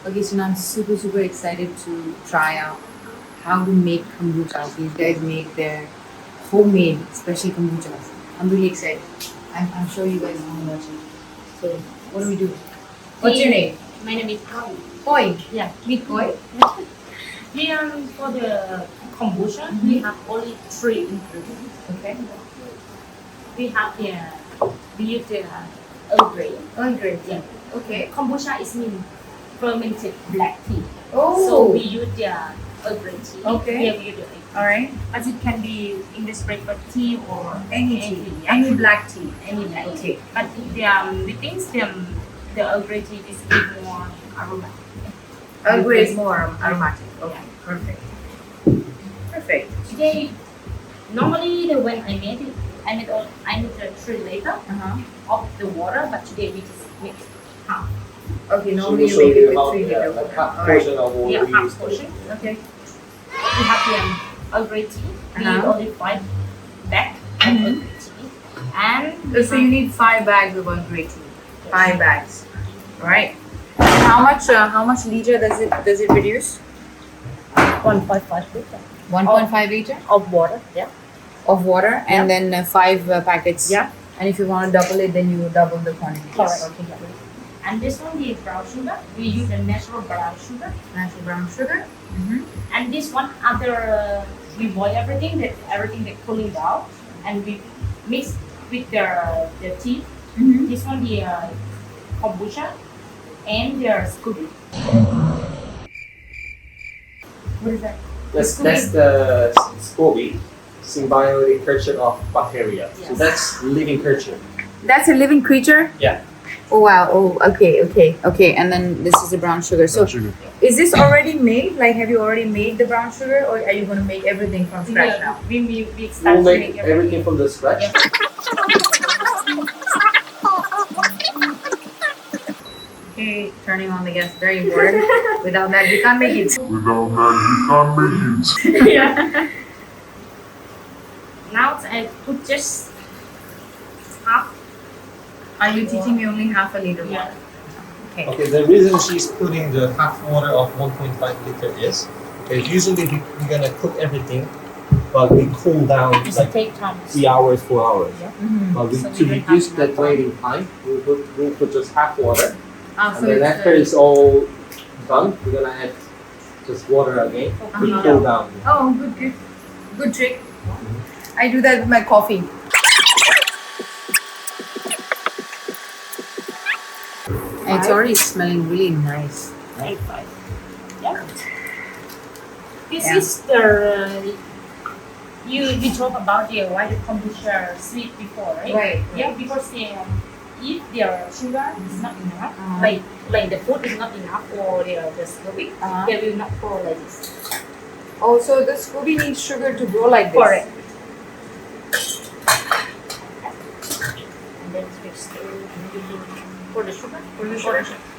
Okay, so now I'm super excited to try out how to make kombucha. These guys make their homemade special kombuchas. I'm really excited. I'm sure you guys want to watch it. So, what do we do? What's your name? My name is Koi. Koi. Yeah. Meet Koi. We for the kombucha, we have only 3 ingredients. Okay. We have we use the Earl Grey. Earl Grey. Yeah. Okay. Kombucha is mean fermented black tea. Oh. So we use the Earl Grey tea. Okay. Yeah, we use the Earl Grey. All right. But it can be English breakfast tea or Any tea. yeah. Any black tea. Any black Okay. tea. But the things the Earl Grey tea is give more aroma. Earl Grey is more aromatic. Okay. Yeah. Perfect. Perfect. Today, normally when I made it, I made the 3 liter of the water, but today we just mix half. Okay. So Normally we'll you show make it you with how 3 liter. like half All right. portion of what Yeah, we half use. portion. Okay. We have the Earl Grey tea. We need only 5 bags of Earl Grey tea, and So you need 5 bags of Earl Grey tea. 5 bags. All right. And how much liter does it reduce? 1.5 liter 1.5 liter of water. Yeah. of water, and then 5 packets. Yeah. And if you want to double it, then you double the quantity. Correct. Okay. And this one is brown sugar. We use the natural brown sugar. Natural brown sugar. And this one after we boil everything that cooling down, and we mix with the tea. This one the kombucha and the Scooby. What is that? That's the SCOBY, symbiotic culture of bacteria. So Yes. that's living culture. That's a living creature. Yeah. Oh wow. Oh, okay. And then this is the brown sugar. So, is this already made? Like, have you already made the brown sugar, or are you going to make everything from scratch now? We start We'll to make everything from the scratch. Yeah. Okay, turning on the gas, very important. Without that, we can't make it. Yeah. Now I put just half. Are you teaching me only half a liter Yeah. water? Okay. Okay, the reason she's putting the half water of 1.5 liter is okay, usually we're gonna cook everything, but we cool down Just like take time. 3 hours, 4 hours. But we, So we to don't reduce have that enough waiting time, we'll put just half water. Ah, And then after it's all done, we're gonna add just water again to cool down. Oh, good trick. I do that with my coffee. And it's already smelling really nice. 8.5. Yeah. This Yeah. is the we talk about the why the kombucha sweet before, right? Right. Yeah, because if their sugar is not enough, like the food is not enough for the Scooby, they will not grow like this. Oh, so the Scooby needs sugar to grow like this. Correct. And then switch to for the sugar.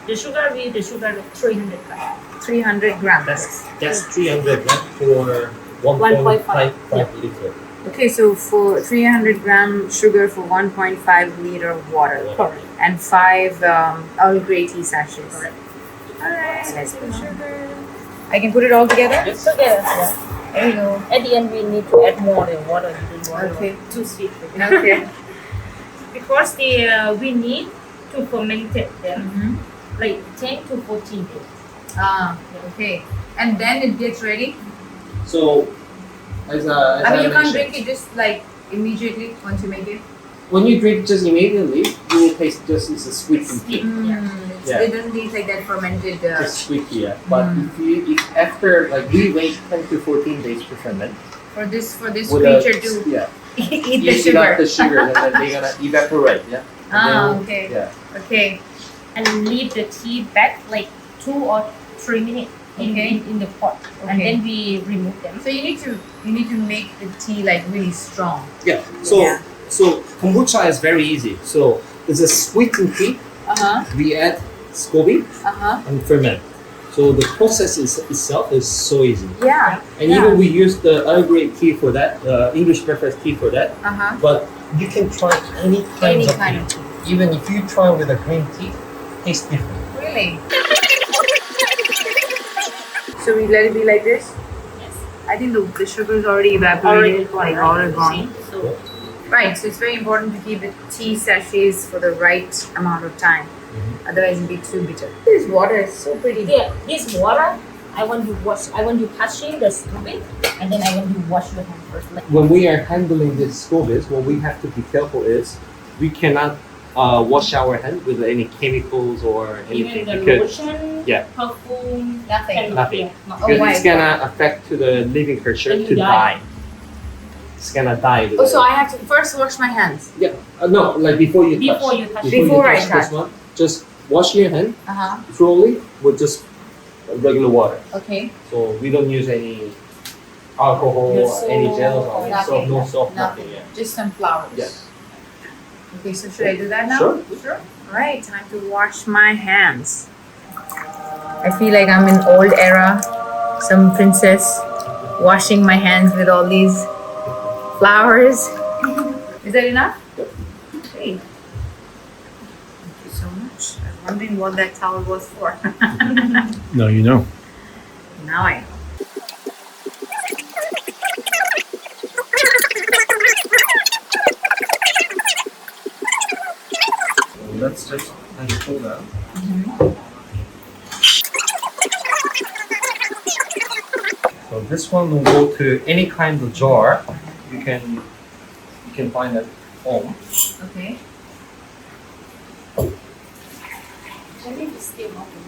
The sugar the sugar of 300 grams. 300 grams. That's 300 grams for 1.5 liter. Okay, so for 300 gram sugar for 1.5 liter of water Correct. and 5 Earl Grey tea sachets. Correct. Alright, let's put sugar. I can put it all together? Yes. Together. Yeah. There you go. At the end, we need to add more the water. Okay. Too sweet. Okay. Because we need to ferment them like 10 to 14 days. Ah, okay. And then it gets ready? So, as I mean, you can't mentioned, drink it just like immediately once you make it? when you drink just immediately, you will taste just it's a sweet and tea. Yeah. It doesn't taste like that fermented. Just sweet, yeah. But if after like we wait 10 to 14 days to ferment, For this with creature to yeah, eat the eat sugar. up the sugar, and then they're gonna evaporate, yeah. And Ah, then- okay. Yeah. Okay. And leave the tea back like 2 or 3 minutes in the pot. And Okay. then we remove them. So you need to make the tea like really strong. Yeah. So Yeah. so kombucha is very easy. So it's a sweetened tea. We add SCOBY and ferment. So the process itself is so easy. Yeah. And even we use the Earl Grey tea for that, English breakfast tea for that. But you can try any Any kinds of kind tea. of tea. Even if you try with a green tea, tastes different. Really? So we let it be like this. Yes. I think the sugar is already evaporated, like already gone. So Right, so it's very important to keep the tea sachets for the right amount of time. Otherwise, it'll be too bitter. This water is so pretty. yeah, this water, I want you touching the scoby, and then I want you wash your hand first. Like, When we are handling this scobies, what we have to be careful is we cannot wash our hand with any chemicals or anything even the because lotion, yeah. perfume, Nothing. and Nothing. yeah, no. Oh, because why? it's gonna affect to the living creature Then you to die. die. It's gonna die. Oh, so I have to first wash my hands. yeah. No, like before you touch. Before you touch. Before I this touch. one, just wash your hand Uh-huh. thoroughly with just regular water. Okay. So we don't use any alcohol No or any soap, gels or any soap, nothing. no soap, Nothing. nothing. Yeah. Just some flowers. Yes. Okay, so should I do that now? Sure. Sure. Alright, time to wash my hands. I feel like I'm in old era, some princess washing my hands with all these flowers. Is that enough? Yep. Okay. Thank you so much. I was wondering what that towel was for. No, you know. Now I know. Let's just unscrew that. So this one will go to any kind of jar. You can find at home. Okay. I think it's still open.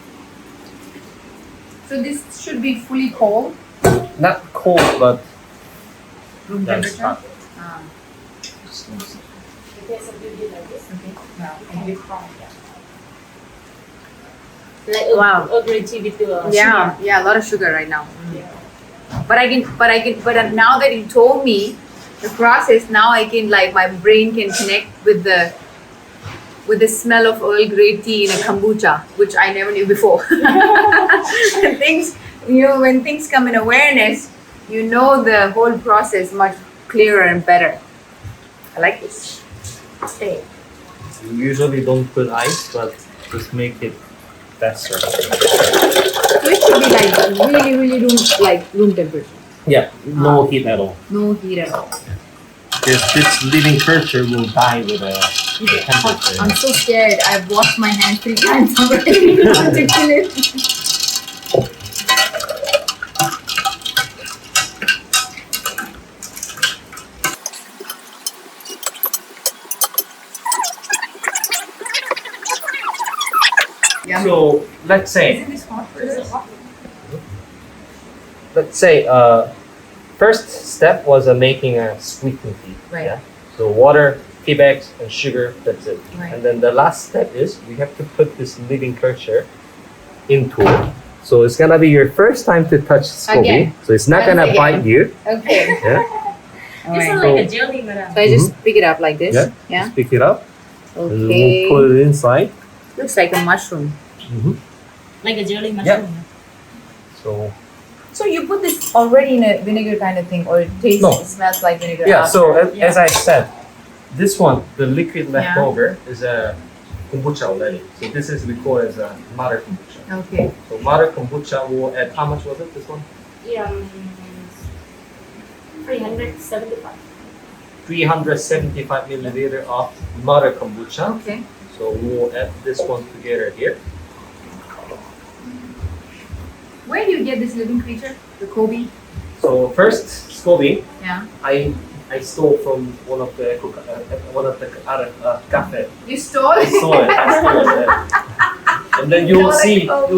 So this should be fully cold, Not cold, but room that's temperature. hot. Ah, Because of you did like this. okay. Wow. And you cry. Like Wow. Earl Grey tea with the Yeah, sugar. yeah, a lot of sugar right now. Yeah. But now that you told me the process, now I can like my brain can connect with the smell of Earl Grey tea in a kombucha, which I never knew before. Things, when things come in awareness, you know the whole process much clearer and better. I like this. Okay. We usually don't put ice, but just make it faster. So it should be like really room temperature. Yeah, no heat at all. No heat at all. Because this living creature will die with a temperature. I'm so scared. I've washed my hands 3 times already. To kill it. Yeah. So let's say Isn't this hot? first step was making a sweetened tea. Right. Yeah? So water, tea bags, and sugar. That's it. Right. And then the last step is we have to put this living creature into it. So it's gonna be your first time to touch SCOBY. Again. So it's not Once gonna again. bite you. Okay. Yeah. This is Alright. like a jelly, madam. So I just pick it up like this. Yeah. Yeah. Just pick it up. And Okay. we'll put it inside. Looks like a mushroom. Like a jelly mushroom. So So you put this already in a vinegar kind of thing, or it tastes, No. it smells like vinegar. yeah. So Yeah. as I said, this one, the liquid left Yeah. over is a kombucha already. So this is we call as a mother kombucha. Okay. So mother kombucha will add how much was it? This one? Yeah. 375. 375 milliliter of mother kombucha. Okay. So we will add this one together here. Where do you get this living creature? The Kobe? So first, SCOBY, Yeah. I stole from one of the cafe. You stole I it? saw it. Yeah. And then you will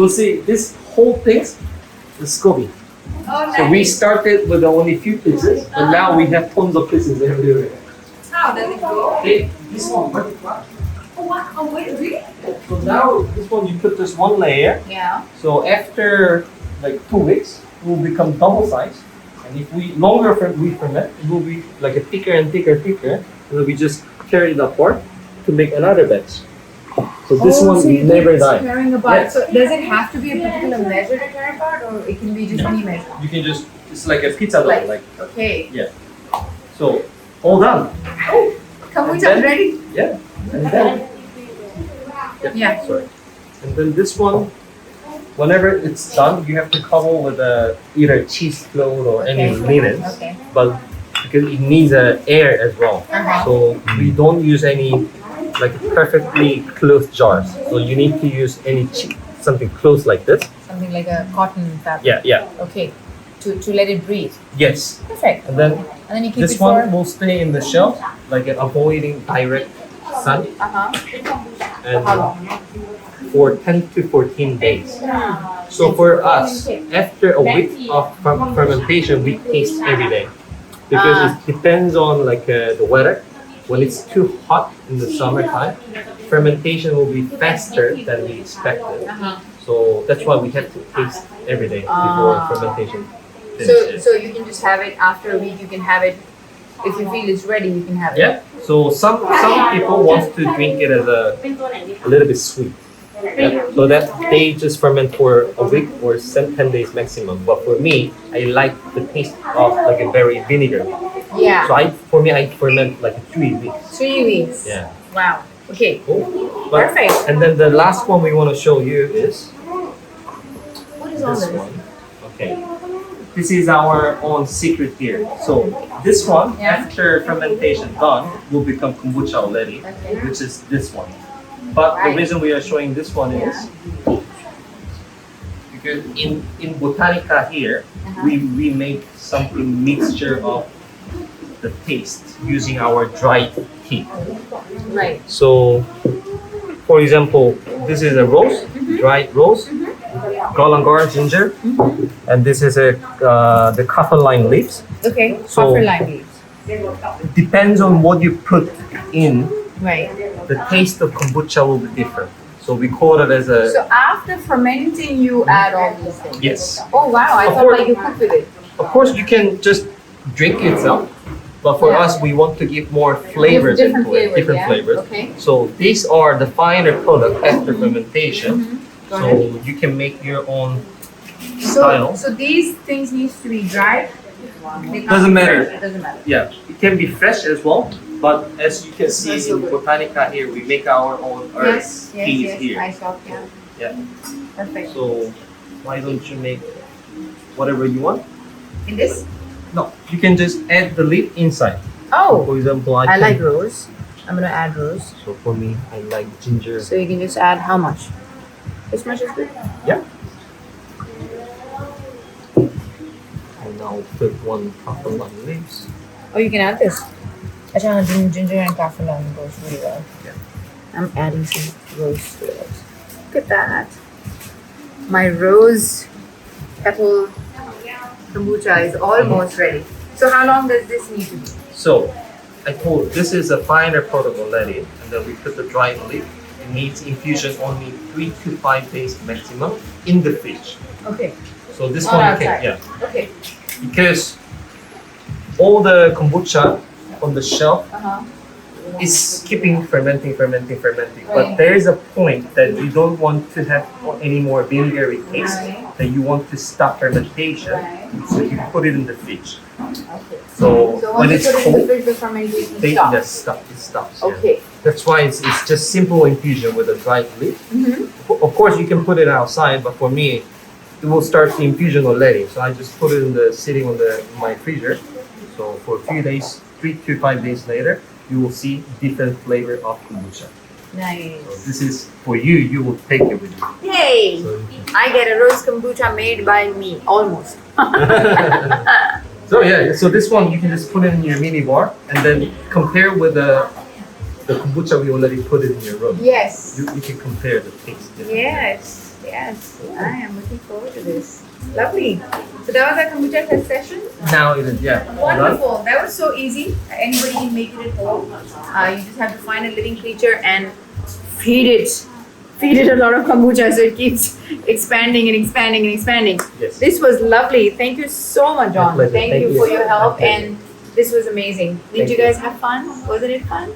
see this whole thing is SCOBY. Oh, So we nice. started with only few pieces, but now we have tons of pieces everywhere. How does it go? Okay, this one butterfly. Oh, wow. Oh, wait, really? So now this one you put just one layer. Yeah. So after like 2 weeks, it will become double size. And if we we ferment, it will be like a thicker and thicker. And then we just carry it apart to make another batch. So this one so you never keep die. carrying apart. Yes. So does it have to be a particular measure to carry apart, or it can be just any measure? You can just it's like a pizza dough. Like Okay. so, all done. Kombucha And then- ready? Yeah. And then Yeah. sorry. And then this one whenever it's done, you have to cover with either cheesecloth or any Okay. linens, Okay. but because it needs air as well. Uh-huh. So we don't use any like perfectly closed jars. So you need to use something close like this. Something like a cotton fabric. Yeah, yeah. Okay. To let it breathe. Yes. Perfect. And then And then you keep this it for. one will stay in the shelf, like avoiding direct sun, Uh-huh. and How long? for 10 to 14 days. So for us, after a week of fermentation, we taste every day because it depends on like the weather. When it's too hot in the summertime, fermentation will be faster than we expected. Uh-huh. So that's why we have to taste every day before fermentation finishes. So you can just have it after a week. You can have it if you feel it's ready. You can have it. Yeah. So some people want to drink it as a little bit sweet. Yeah. So that they just ferment for a week or 10 days maximum. But for me, I like the taste of like a very vinegar. Yeah. So for me, I ferment like 3 weeks. 3 weeks. Yeah. Wow. Okay. Cool. But, Perfect. and then the last one we want to show you is What is all this this? one. Okay. This is our own secret here. So this one, Yeah. after fermentation done, will become kombucha already, Okay. which is this one. But the Right. reason we are showing this one is because in Botanica here, we make something mixture of the taste using our dried tea. Right. So, for example, this is a rose, dried rose, galangal ginger, and this is the kaffir lime leaves. Okay. So- Kaffir lime leaves. It depends on what you put in. Right. The taste of kombucha will be different. So we call it as a So after fermenting, you add all these things. yes. Oh wow! I Of thought course. like you cook with it. Of course, you can just drink itself, but for Yeah. us, we want to give more flavors Different into it, flavors. different Yeah? flavors. Okay. So these are the finer product after fermentation. Got So it. you can make your own style. So these things needs to be dried. They can't Doesn't be matter. fresh. It doesn't matter. Yeah, it can be fresh as well. But as you can see That's so in good. Botanica here, we make our own Yes. Yes. teas Yes. here. I saw. Yeah. Yeah. Perfect. So why don't you make whatever you want? In this? No, you can just add the leaf inside. Oh, For example, I can- like rose. I'm gonna add rose. So for me, I like ginger. So you can just add how much? This much is good. Yeah. And now put one kaffir lime leaves. Oh, you can add this. Actually, ginger and kaffir lime goes really well. Yeah. I'm adding some rose to it. Look at that. My rose petal kombucha is almost ready. So how long does this need to be? So I told this is a finer product already, and then we put the dried leaf. It needs infusion only 3 to 5 days maximum in the fridge. Okay. So this Not one you outside. can, yeah, Okay. because all the kombucha on the shelf Uh-huh. is keeping fermenting. Right. But there is a point that you don't want to have any more vinegary taste. Right. That you want to stop fermentation, Right. so you put it in the fridge. Okay. So, So when once it's you put it in the cold, fridge, the fermentation they stops. just stop. It stops. Yeah. Okay. That's why it's just simple infusion with a dried leaf. Mm-hmm. Of course, you can put it outside, but for me, it will start the infusion already. So I just put it in the sitting on my freezer. So for a few days, 3 to 5 days later, you will see different flavor of kombucha. So Nice. this is for you. You will take it with you. Yay! So, I get a rose kombucha made by me, almost. so yeah, so this one you can just put it in your mini bar and then compare with the kombucha we already put it in your room. Yes. You can compare the taste. Yes. Yes. I am looking forward to this. Lovely. So that was our kombucha test session. Now it is, yeah. Done. Wonderful. That was so easy. Anybody can make it at home. You just have to find a living creature and feed it. Feed it a lot of kombucha so it keeps expanding and expanding and expanding. Yes. This was lovely. Thank you so much, John. pleasure. Thank Thank you you. for your help, My pleasure. and this was amazing. Did Thank you you. guys have fun? Wasn't it fun?